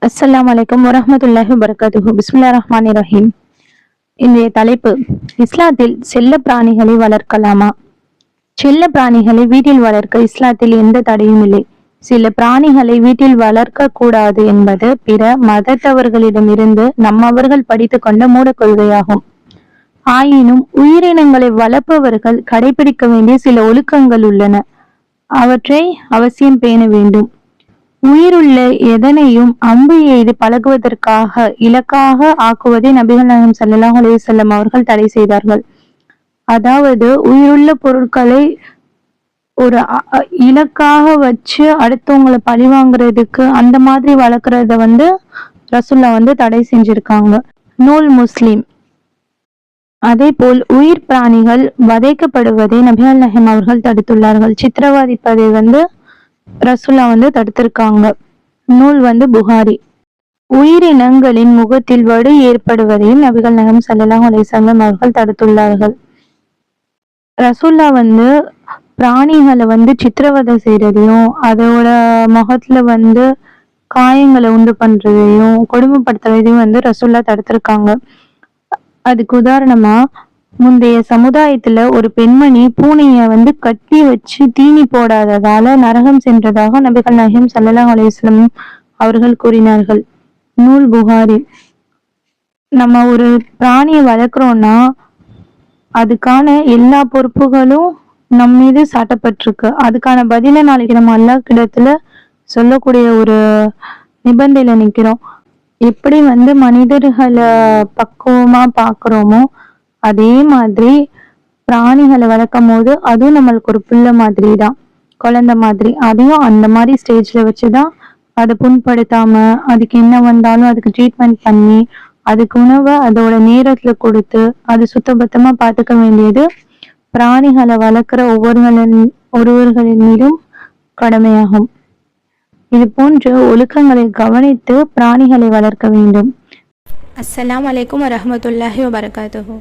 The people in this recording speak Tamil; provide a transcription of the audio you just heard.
அஸ்ஸலாமு அலைக்கும் வரஹ்மத்துல்லாஹி வபரகாத்துஹு. பிஸ்மில்லாஹிர் ரஹ்மானிர் ரஹீம். இன்றைய தலைப்பு, இஸ்லாத்தில் செல்ல பிராணிகளை வளர்க்கலாமா? செல்ல பிராணிகளை வீட்டில் வளர்க்க இஸ்லாத்தில் எந்த தடையும் இல்லை. சில பிராணிகளை வீட்டில் வளர்க்க கூடாது என்பது பிற மதத்தவர்களிடமிருந்து நம்மவர்கள் படித்துக் கொண்ட மூட கொள்கையாகும். ஆயினும் உயிரினங்களை வளர்ப்பவர்கள் கடைபிடிக்க வேண்டிய சில ஒழுக்கங்கள் உள்ளன. அவற்றை அவசியம் பேண வேண்டும். உயிருள்ள எதனையும் அம்பு எய்து பழகுவதற்காக இலக்காக ஆக்குவதை நபிகள் நாயகம் ஸல்லல்லாஹு அலைஹி வஸல்லம் அவர்கள் தடை செய்தார்கள். அதாவது உயிருள்ள பொருட்களை ஒரு இலக்காக வச்சு அடுத்தவங்களை பழி வாங்குறதுக்கு அந்த மாதிரி வளர்க்கறத ரசூல்லா தடை செஞ்சிருக்காங்க. நூல் முஸ்லிம். அதே போல் உயிர் பிராணிகள் வதைக்கப்படுவதை நபிகள் நாயகம் அவர்கள் தடுத்துள்ளார்கள். சித்திரவதைப்பதை ரசூல்லா தடுத்திருக்காங்க. நூல் புகாரி. உயிரினங்களின் முகத்தில் வடு ஏற்படுவதையும் நபிகள் நாயகம் ஸல்லல்லாஹு அலைஹி வஸல்லம் அவர்கள் தடுத்துள்ளார்கள். ரசூல்லா பிராணிகளை சித்திரவதை செய்யறதையும் அதோட முகத்துல காயங்களை உண்டு பண்றதையும் கொடுமைப்படுத்துறதையும் ரசூல்லா தடுத்திருக்காங்க. அதுக்கு உதாரணமா, முந்தைய சமுதாயத்துல ஒரு பெண்மணி பூனைய கட்டி வச்சு தீனி போடாததால நரகம் சென்றதாக நபிகள் நாயகம் ஸல்லல்லாஹு அலைஹி வஸல்லம் அவர்கள் கூறினார்கள். நூல் புகாரி. நம்ம ஒரு பிராணியை வளர்க்குறோம்னா அதுக்கான எல்லா பொறுப்புகளும் நம் மீது சாட்டப்பட்டிருக்கு. அதுக்கான பதில நாளைக்கு நம்ம அல்லாஹ் கிடத்துல சொல்லக்கூடிய ஒரு நிபந்தனையில நிக்கிறோம். எப்படி மனிதர்களை பக்குவமா பாக்குறோமோ அதே மாதிரி பிராணிகளை வளர்க்கும் போது அதுவும் நம்மளுக்கு ஒரு பிள்ளை மாதிரி தான், குழந்தை மாதிரி. அதையும் அந்த மாதிரி ஸ்டேஜ்ல வச்சுதான் அதை புண்படுத்தாம அதுக்கு என்ன வந்தாலும் அதுக்கு ட்ரீட்மெண்ட் பண்ணி அதுக்கு உணவை அதோட நேரத்துல கொடுத்து அது சுத்தபத்தமா பார்த்துக்க வேண்டியது பிராணிகளை வளர்க்குற ஒருவர்களின் மீதும் கடமையாகும். இது போன்ற ஒழுக்கங்களை கவனித்து பிராணிகளை வளர்க்க வேண்டும். அஸ்ஸலாமு அலைக்கும் வரஹ்மத்துல்லாஹி வபரகாத்துஹு.